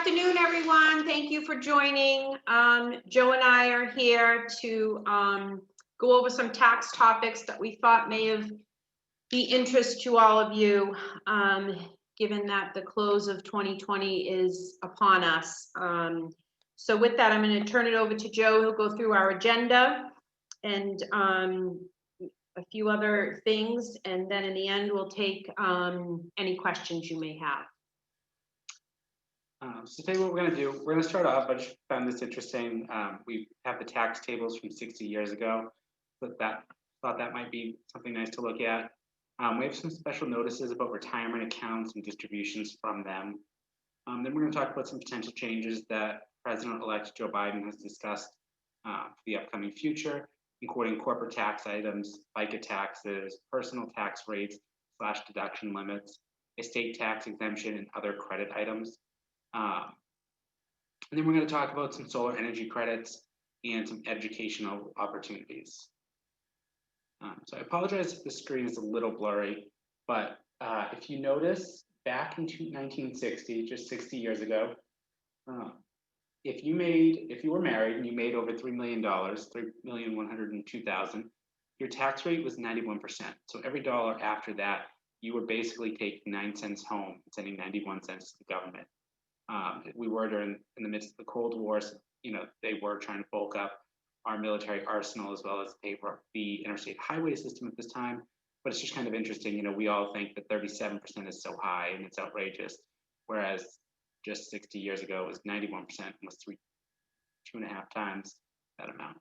afternoon, everyone. Thank you for joining. Joe and I are here to go over some tax topics that we thought may be interest to all of you, given that the close of 2020 is upon us. So with that, I'm going to turn it over to Joe, who'll go through our agenda and a few other things, and then in the end, we'll take any questions you may have. So today what we're going to do, we're going to start off, I just found this interesting. We have the tax tables from 60 years ago, but thought that might be something nice to look at. We have some special notices about retirement accounts and distributions from them. Then we're going to talk about some potential changes that President-elect Joe Biden has discussed for the upcoming future, including corporate tax items, FICA taxes, personal tax rates / deduction limits, estate tax exemption, and other credit items. And then we're going to talk about some solar energy credits and some educational opportunities. So I apologize if the screen is a little blurry, but if you notice, back in 1960, just 60 years ago, if you were married and you made over $3 million, $3,102,000, your tax rate was 91%. So every dollar after that, you were basically taking 9 cents home and sending 91 cents to the government. We were in the midst of the Cold War, so, they were trying to bulk up our military arsenal as well as pay for the interstate highway system at this time. But it's just kind of interesting, we all think that 37% is so high and it's outrageous, whereas just 60 years ago it was 91%, almost 2.5 times that amount.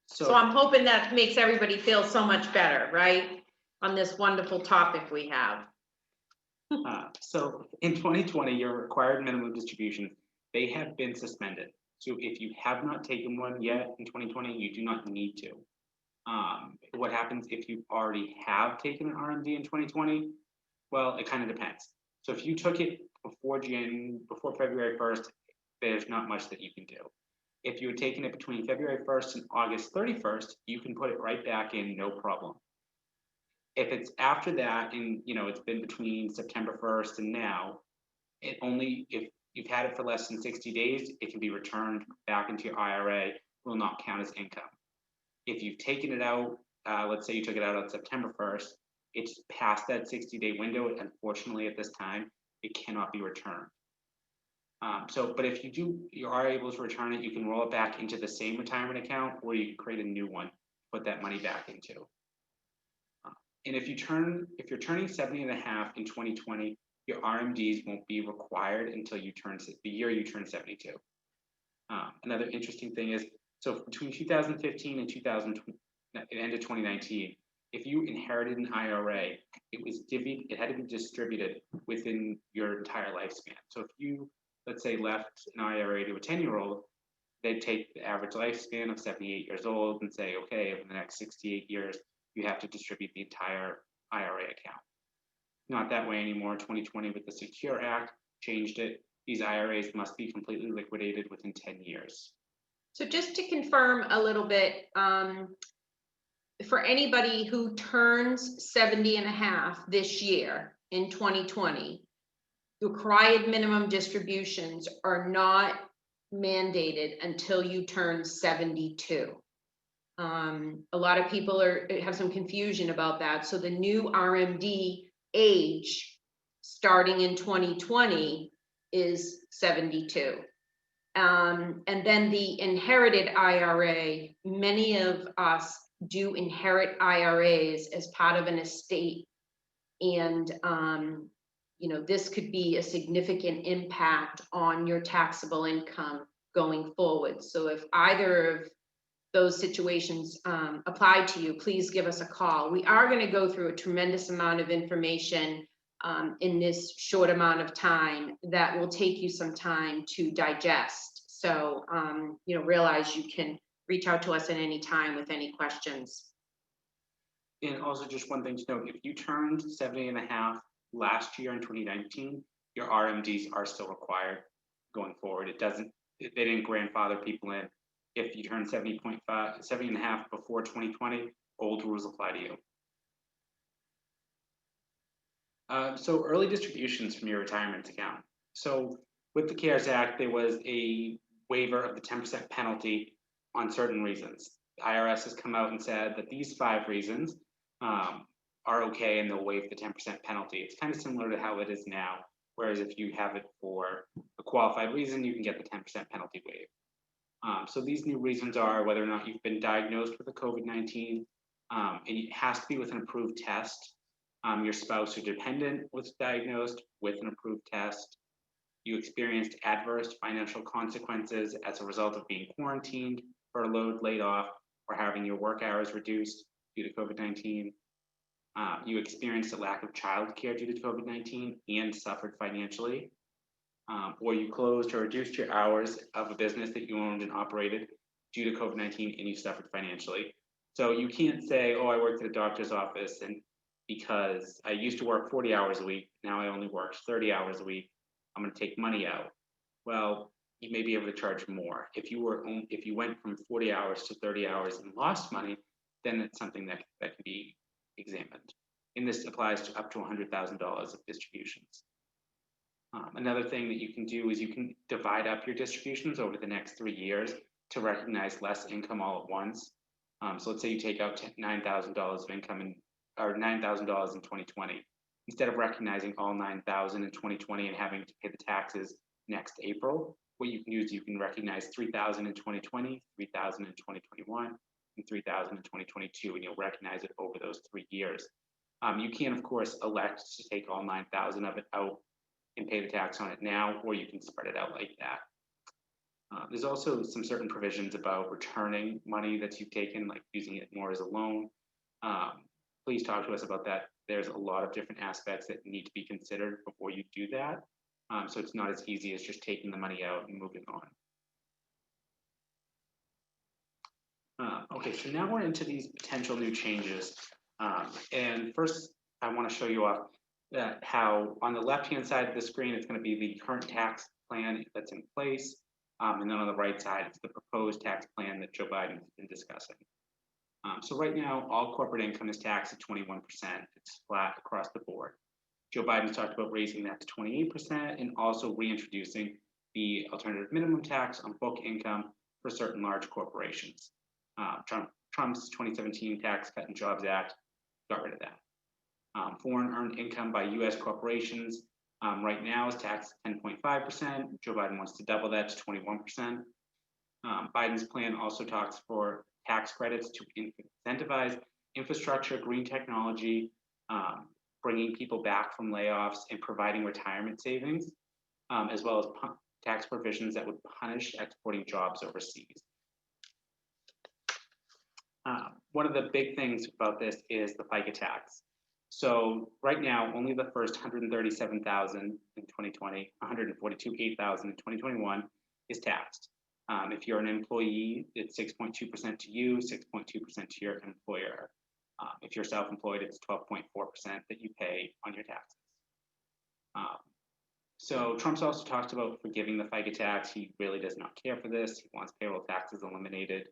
So I'm hoping that makes everybody feel so much better, right? On this wonderful topic we have. So in 2020, your required minimum distributions, they have been suspended. So if you have not taken one yet in 2020, you do not need to. What happens if you already have taken an RMD in 2020? Well, it kind of depends. So if you took it before February 1st, there's not much that you can do. If you had taken it between February 1st and August 31st, you can put it right back in, no problem. If it's after that and it's been between September 1st and now, if you've had it for less than 60 days, it can be returned back into your IRA, will not count as income. If you've taken it out, let's say you took it out on September 1st, it's past that 60-day window. Unfortunately, at this time, it cannot be returned. But if you are able to return it, you can roll it back into the same retirement account, or you can create a new one, put that money back into. And if you're turning 70 and a half in 2020, your RMDs won't be required until the year you turn 72. Another interesting thing is, so between 2015 and the end of 2019, if you inherited an IRA, it had to be distributed within your entire lifespan. So if you, let's say, left an IRA to a 10-year-old, they'd take the average lifespan of 78 years old and say, okay, over the next 68 years, you have to distribute the entire IRA account. Not that way anymore. 2020 with the Secure Act changed it. These IRAs must be completely liquidated within 10 years. So just to confirm a little bit, for anybody who turns 70 and a half this year in 2020, the required minimum distributions are not mandated until you turn 72. A lot of people have some confusion about that. So the new RMD age starting in 2020 is 72. And then the inherited IRA, many of us do inherit IRAs as part of an estate. And, this could be a significant impact on your taxable income going forward. So if either of those situations apply to you, please give us a call. We are going to go through a tremendous amount of information in this short amount of time that will take you some time to digest. So, realize you can reach out to us at any time with any questions. And also just one thing to note, if you turned 70 and a half last year in 2019, your RMDs are still required going forward. They didn't grandfather people in. If you turn 70 and a half before 2020, old rules apply to you. So early distributions from your retirement account. So with the CARES Act, there was a waiver of the 10% penalty on certain reasons. The IRS has come out and said that these 5 reasons are okay and they'll waive the 10% penalty. It's kind of similar to how it is now. Whereas if you have it for a qualified reason, you can get the 10% penalty waived. So these new reasons are whether or not you've been diagnosed with a COVID-19, and it has to be with an approved test. Your spouse or dependent was diagnosed with an approved test. You experienced adverse financial consequences as a result of being quarantined, furloughed, laid off, or having your work hours reduced due to COVID-19. You experienced a lack of childcare due to COVID-19 and suffered financially. Or you closed or reduced your hours of a business that you owned and operated due to COVID-19 and you suffered financially. So you can't say, oh, I worked at a doctor's office and because I used to work 40 hours a week, now I only work 30 hours a week, I'm going to take money out. Well, you may be able to charge more. If you went from 40 hours to 30 hours and lost money, then it's something that can be examined. And this applies to up to $100,000 of distributions. Another thing that you can do is you can divide up your distributions over the next 3 years to recognize less income all at once. So let's say you take out $9,000 of income or $9,000 in 2020. Instead of recognizing all $9,000 in 2020 and having to pay the taxes next April, what you can do is you can recognize $3,000 in 2020, $3,000 in 2021, and $3,000 in 2022, and you'll recognize it over those 3 years. You can, of course, elect to take all $9,000 of it out and pay the tax on it now, or you can spread it out like that. There's also some certain provisions about returning money that you've taken, like using it more as a loan. Please talk to us about that. There's a lot of different aspects that need to be considered before you do that. So it's not as easy as just taking the money out and moving on. Okay, so now we're into these potential new changes. And first, I want to show you off how on the left-hand side of the screen, it's going to be the current tax plan that's in place. And then on the right side, it's the proposed tax plan that Joe Biden has been discussing. So right now, all corporate income is taxed at 21%. It's flat across the board. Joe Biden's talked about raising that to 28% and also reintroducing the alternative minimum tax on book income for certain large corporations. Trump's 2017 Tax Cut and Jobs Act got rid of that. Foreign earned income by U.S. corporations right now is taxed at 10.5%. Joe Biden wants to double that to 21%. Biden's plan also talks for tax credits to incentivize infrastructure, green technology, bringing people back from layoffs and providing retirement savings, as well as tax provisions that would punish exporting jobs overseas. One of the big things about this is the FICA tax. So right now, only the first 137,000 in 2020, 142,800 in 2021 is taxed. If you're an employee, it's 6.2% to you, 6.2% to your employer. If you're self-employed, it's 12.4% that you pay on your taxes. So Trump's also talked about forgiving the FICA tax. He really does not care for this. He wants payroll taxes eliminated.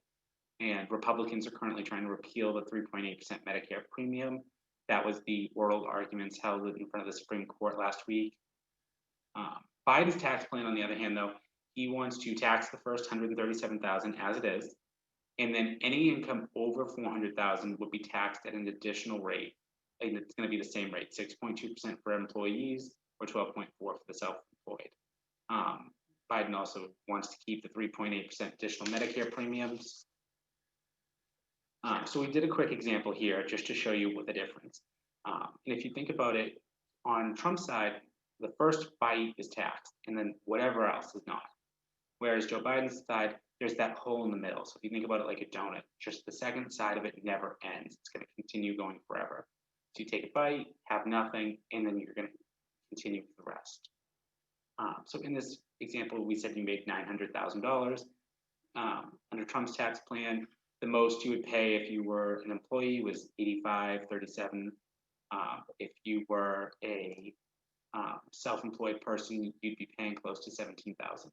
And Republicans are currently trying to repeal the 3.8% Medicare premium. That was the oral arguments held in front of the Supreme Court last week. Biden's tax plan, on the other hand, though, he wants to tax the first 137,000 as it is, and then any income over 400,000 would be taxed at an additional rate, and it's going to be the same rate, 6.2% for employees or 12.4% for the self-employed. Biden also wants to keep the 3.8% additional Medicare premiums. So we did a quick example here just to show you what the difference. And if you think about it, on Trump's side, the first bite is taxed, and then whatever else is not. Whereas Joe Biden's side, there's that hole in the middle. So if you think about it like a donut, just the second side of it never ends. It's going to continue going forever. So you take a bite, have nothing, and then you're going to continue with the rest. So in this example, we said you made $900,000. Under Trump's tax plan, the most you would pay if you were an employee was $85,37. If you were a self-employed person, you'd be paying close to $17,000.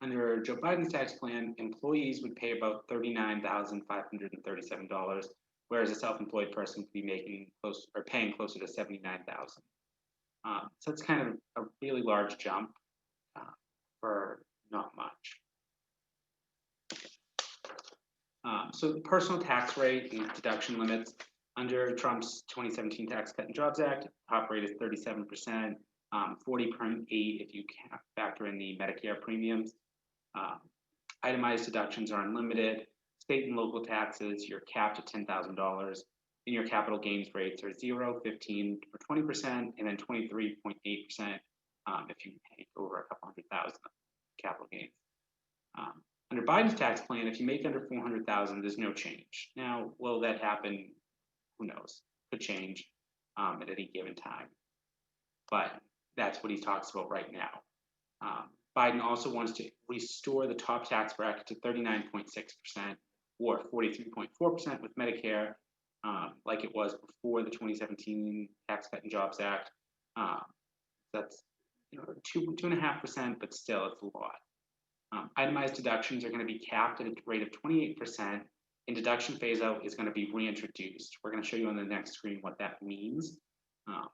Under Joe Biden's tax plan, employees would pay about $39,537, whereas a self-employed person could be making close or paying closer to 79,000. So it's kind of a really large jump for not much. So the personal tax rate and deduction limits under Trump's 2017 Tax Cut and Jobs Act, top rate is 37%, 40.8 if you factor in the Medicare premiums. Itemized deductions are unlimited. State and local taxes, you're capped at $10,000. And your capital gains rates are 0, 15, or 20%, and then 23.8% if you make over a couple hundred thousand capital gains. Under Biden's tax plan, if you make under 400,000, there's no change. Now, will that happen? Who knows? Could change at any given time. But that's what he talks about right now. Biden also wants to restore the top tax bracket to 39.6% or 43.4% with Medicare, like it was before the 2017 Tax Cut and Jobs Act. That's 2.5%, but still it's a lot. Itemized deductions are going to be capped at a rate of 28%, and deduction phase out is going to be reintroduced. We're going to show you on the next screen what that means,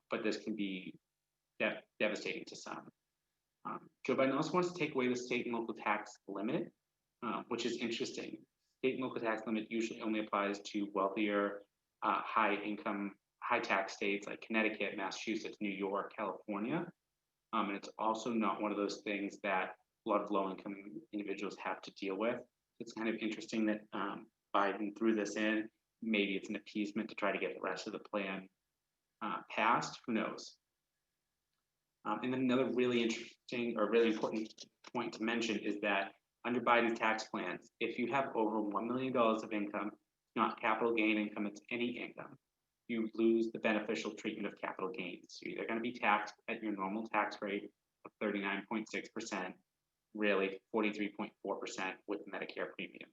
but this can be devastating to some. Joe Biden also wants to take away the state and local tax limit, which is interesting. State and local tax limit usually only applies to wealthier, high income, high tax states like Connecticut, Massachusetts, New York, California. And it's also not one of those things that a lot of low income individuals have to deal with. It's kind of interesting that Biden threw this in. Maybe it's an appeasement to try to get the rest of the plan passed. Who knows? And then another really interesting or really important point to mention is that under Biden's tax plans, if you have over $1 million of income, not capital gain income, it's any income, you lose the beneficial treatment of capital gains. So you're either going to be taxed at your normal tax rate of 39.6%, really 43.4% with Medicare premium.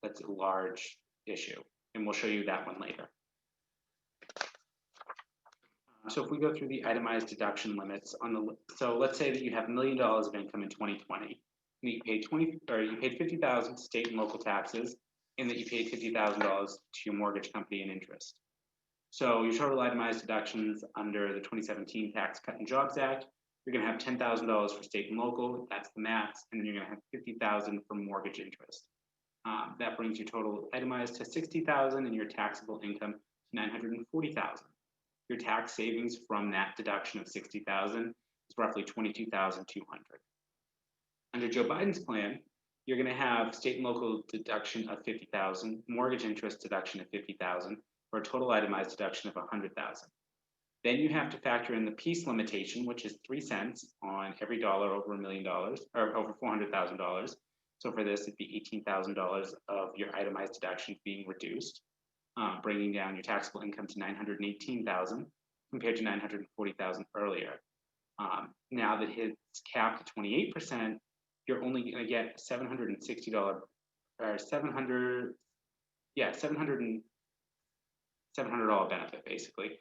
That's a large issue, and we'll show you that one later. So if we go through the itemized deduction limits so let's say that you have $1 million of income in 2020, and you paid $50,000 to state and local taxes, and that you paid $50,000 to your mortgage company in interest. So your total itemized deductions under the 2017 Tax Cut and Jobs Act, you're going to have $10,000 for state and local, that's the max, and then you're going to have $50,000 for mortgage interest. That brings your total itemized to $60,000 and your taxable income to $940,000. Your tax savings from that deduction of $60,000 is roughly $22,200. Under Joe Biden's plan, you're going to have state and local deduction of $50,000, mortgage interest deduction of $50,000, for a total itemized deduction of $100,000. Then you have to factor in the piece limitation, which is 3 cents on every dollar over $1 million or over $400,000. So for this, it'd be $18,000 of your itemized deductions being reduced, bringing down your taxable income to $918,000 compared to $940,000 earlier. Now that it's capped at 28%, you're only going to get $760 or $700 benefit basically,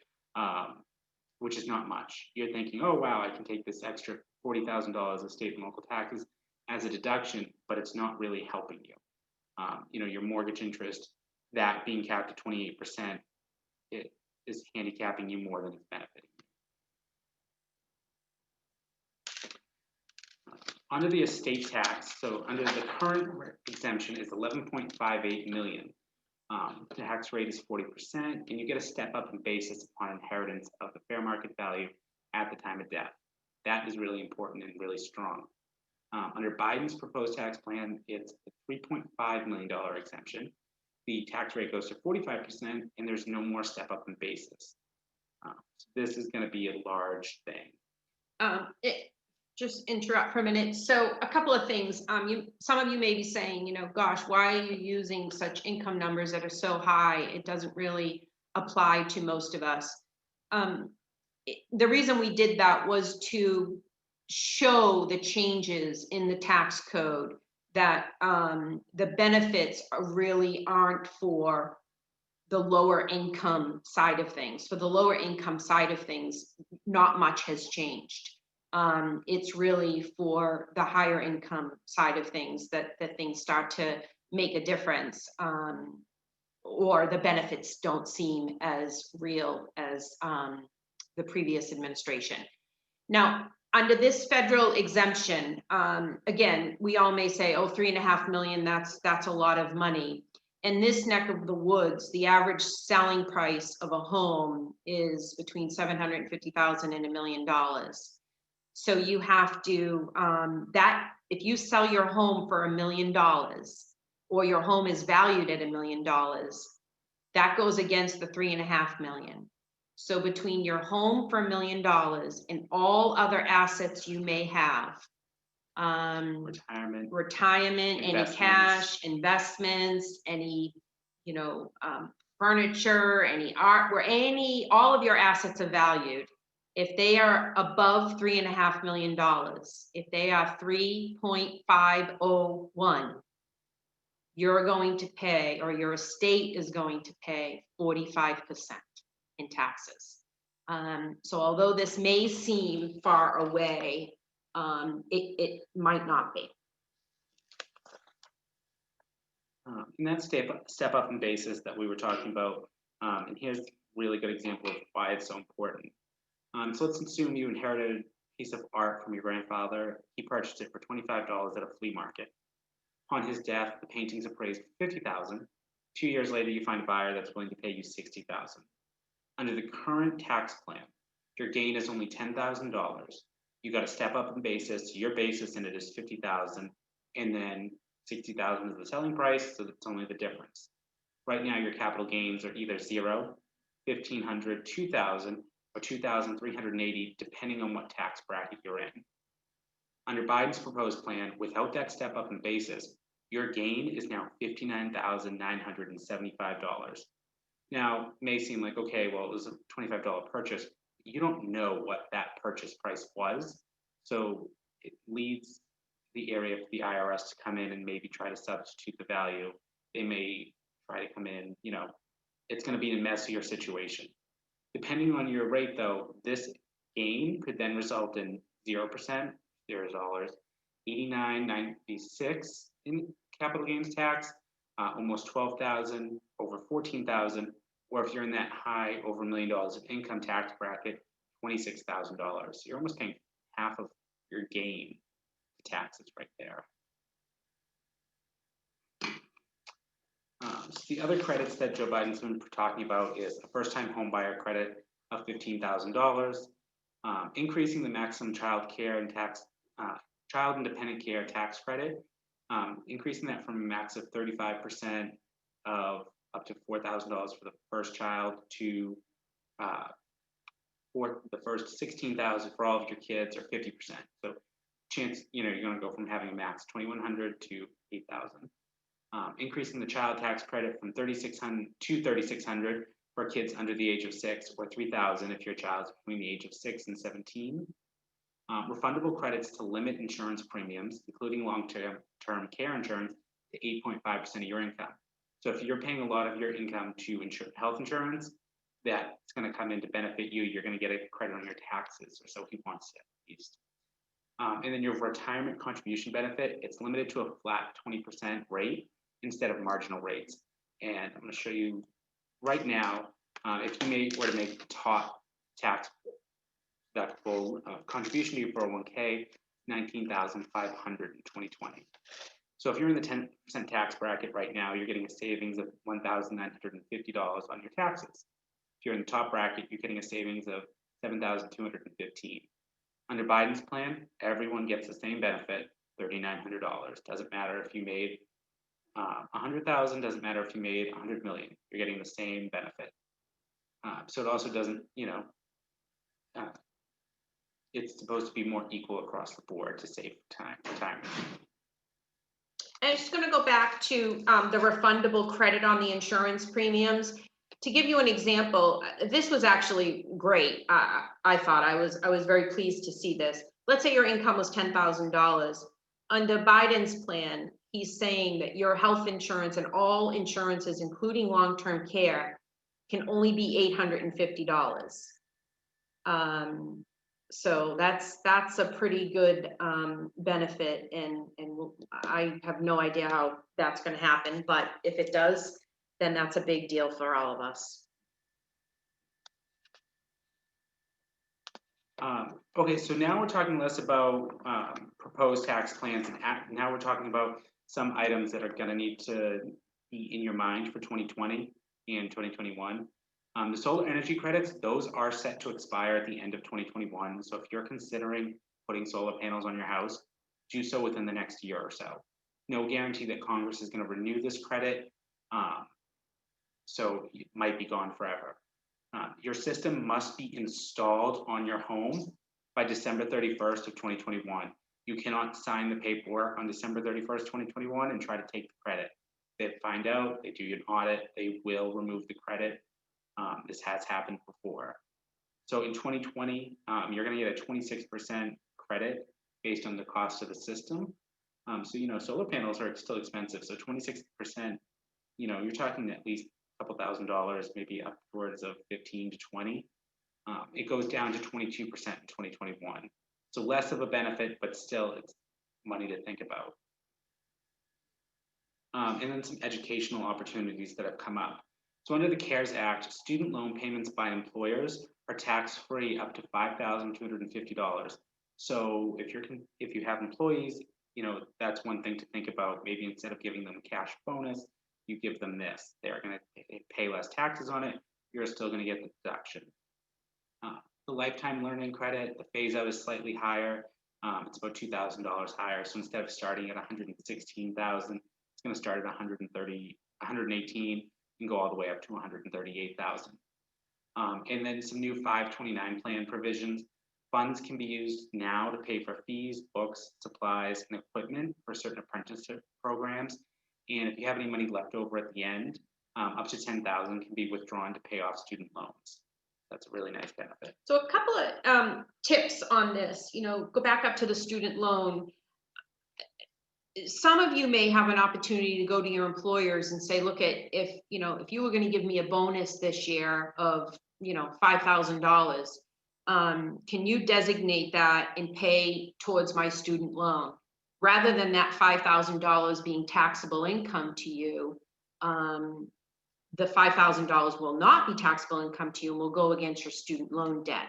which is not much. You're thinking, oh wow, I can take this extra $40,000 of state and local taxes as a deduction, but it's not really helping you. Your mortgage interest, that being capped at 28%, it is handicapping you more than it's benefiting you. Under the estate tax, so under the current exemption is 11.58 million. The tax rate is 40%, and you get a step up in basis upon inheritance of the fair market value at the time of death. That is really important and really strong. Under Biden's proposed tax plan, it's a $3.5 million exemption. The tax rate goes to 45%, and there's no more step up in basis. So this is going to be a large thing. Just interrupt for a minute. So a couple of things. Some of you may be saying, gosh, why are you using such income numbers that are so high? It doesn't really apply to most of us. The reason we did that was to show the changes in the tax code, that the benefits really aren't for the lower income side of things. For the lower income side of things, not much has changed. It's really for the higher income side of things that things start to make a difference. or the benefits don't seem as real as the previous administration. Now, under this federal exemption, again, we all may say, oh, 3.5 million, that's a lot of money. In this neck of the woods, the average selling price of a home is between 750,000 and $1 million. So you have to, that, if you sell your home for $1 million, or your home is valued at $1 million, that goes against the 3.5 million. So between your home for $1 million and all other assets you may have, retirement, any cash, investments, any, furniture, any art, all of your assets are valued. If they are above $3.5 million, if they are 3.501, you're going to pay, or your estate is going to pay 45% in taxes. So although this may seem far away, it might not be. And that step up in basis that we were talking about, and here's a really good example of why it's so important. So let's assume you inherited a piece of art from your grandfather. He purchased it for $25 at a flea market. Upon his death, the painting's appraised for $50,000. 2 years later, you find a buyer that's willing to pay you $60,000. Under the current tax plan, your gain is only $10,000. You got to step up in basis. Your basis in it is $50,000, and then $60,000 is the selling price, so that's only the difference. Right now, your capital gains are either $0, $1,500, $2,000, or $2,380, depending on what tax bracket you're in. Under Biden's proposed plan, without that step up in basis, your gain is now $59,975. Now, it may seem like, okay, well, it was a $25 purchase. You don't know what that purchase price was. So it leads the area for the IRS to come in and maybe try to substitute the value. They may try to come in, it's going to be a messier situation. Depending on your rate, though, this gain could then result in 0%, $0, $89.96 in capital gains tax, almost $12,000, over $14,000, or if you're in that high, over $1 million of income tax bracket, $26,000. You're almost paying half of your gain to taxes right there. So the other credits that Joe Biden's been talking about is a first-time home buyer credit of $15,000, increasing the maximum child independent care tax credit, increasing that from a max of 35% of up to $4,000 for the first child to for the first $16,000 for all of your kids, or 50%. So chance, you're going to go from having a max $2,100 to $8,000. Increasing the child tax credit from $3,600 to $3,600 for kids under the age of 6, or $3,000 if your child's between the age of 6 and 17. Refundable credits to limit insurance premiums, including long-term care insurance, to 8.5% of your income. So if you're paying a lot of your income to health insurance, that's going to come in to benefit you. You're going to get a credit on your taxes, or so he wants it at least. And then your retirement contribution benefit, it's limited to a flat 20% rate instead of marginal rates. And I'm going to show you right now, if you were to make the top tax deductible contribution to your 401k, $19,500 in 2020. So if you're in the 10% tax bracket right now, you're getting a savings of $1,950 on your taxes. If you're in the top bracket, you're getting a savings of $7,215. Under Biden's plan, everyone gets the same benefit, $3,900. Doesn't matter if you made 100,000, doesn't matter if you made 100 million, you're getting the same benefit. So it also doesn't, it's supposed to be more equal across the board to save retirement. I'm just going to go back to the refundable credit on the insurance premiums. To give you an example, this was actually great. I thought I was very pleased to see this. Let's say your income was $10,000. Under Biden's plan, he's saying that your health insurance and all insurances, including long-term care, can only be $850. So that's a pretty good benefit, and I have no idea how that's going to happen, but if it does, then that's a big deal for all of us. Okay, so now we're talking less about proposed tax plans, and now we're talking about some items that are gonna need to be in your mind for 2020 and 2021. The solar energy credits, those are set to expire at the end of 2021. So if you're considering putting solar panels on your house, do so within the next year or so. No guarantee that Congress is gonna renew this credit, so it might be gone forever. Your system must be installed on your home by December 31st of 2021. You cannot sign the paperwork on December 31st, 2021 and try to take the credit. They find out, they do an audit, they will remove the credit. This has happened before. So in 2020, you're gonna get a 26% credit based on the cost of the system. So, solar panels are still expensive. So 26%, you're talking at least couple $1,000, maybe upwards of 15 to 20. It goes down to 22% in 2021. So less of a benefit, but still it's money to think about. And then some educational opportunities that have come up. So under the CARES Act, student loan payments by employers are tax-free up to $5,250. So if you have employees, that's one thing to think about. Maybe instead of giving them a cash bonus, you give them this. They're going to pay less taxes on it. You're still going to get the deduction. The lifetime learning credit, the phase out is slightly higher. It's about $2,000 higher. So instead of starting at $116,000, it's going to start at 118, and go all the way up to 138,000. And then some new 529 plan provisions. Funds can be used now to pay for fees, books, supplies, and equipment for certain apprenticeship programs. And if you have any money left over at the end, up to $10,000 can be withdrawn to pay off student loans. That's a really nice benefit. So a couple of tips on this, go back up to the student loan. Some of you may have an opportunity to go to your employers and say, look, if you were going to give me a bonus this year of, $5,000, can you designate that and pay towards my student loan? Rather than that $5,000 being taxable income to you, the $5,000 will not be taxable income to you and will go against your student loan debt.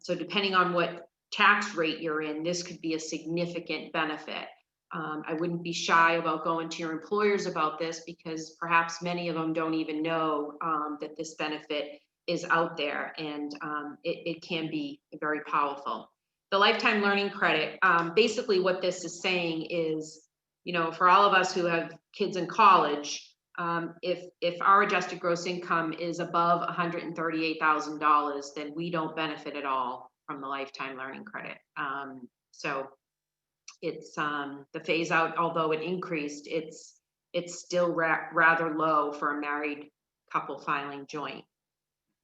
So depending on what tax rate you're in, this could be a significant benefit. I wouldn't be shy about going to your employers about this because perhaps many of them don't even know that this benefit is out there, and it can be very powerful. The lifetime learning credit, basically what this is saying is, for all of us who have kids in college, if our adjusted gross income is above $138,000, then we don't benefit at all from the lifetime learning credit. So it's the phase out, although it increased, it's still rather low for a married couple filing joint.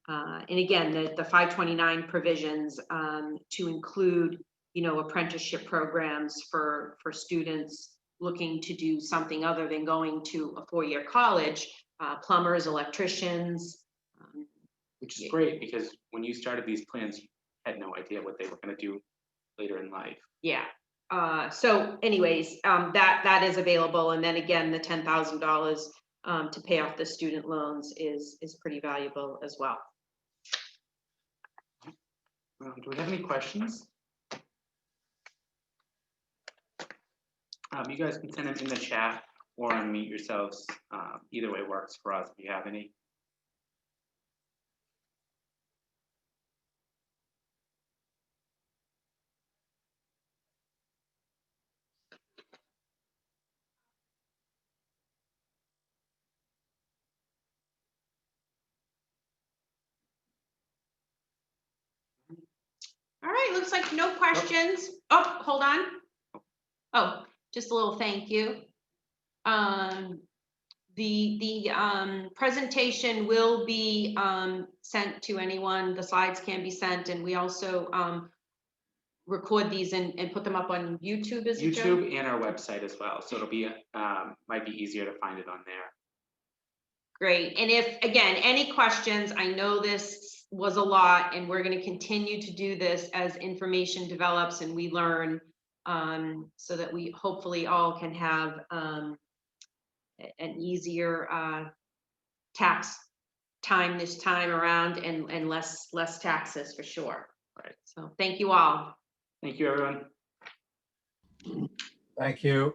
And again, the 529 provisions to include, apprenticeship programs for students looking to do something other than going to a 4-year college, plumbers, electricians. Which is great, because when you started these plans, you had no idea what they were going to do later in life. Yeah. So anyways, that is available. And then again, the $10,000 to pay off the student loans is pretty valuable as well. Do we have any questions? You guys can send them in the chat or unmute yourselves. Either way works for us if you have any. All right, looks like no questions. Oh, hold on. Oh, just a little thank you. The presentation will be sent to anyone. The slides can be sent, and we also record these and put them up on YouTube. Is it, Joe? YouTube and our website as well. So it'll be might be easier to find it on there. Great. And if, again, any questions, I know this was a lot, and we're going to continue to do this as information develops and we learn, so that we hopefully all can have an easier tax time this time around and less taxes for sure. Right. So thank you all. Thank you, everyone. Thank you.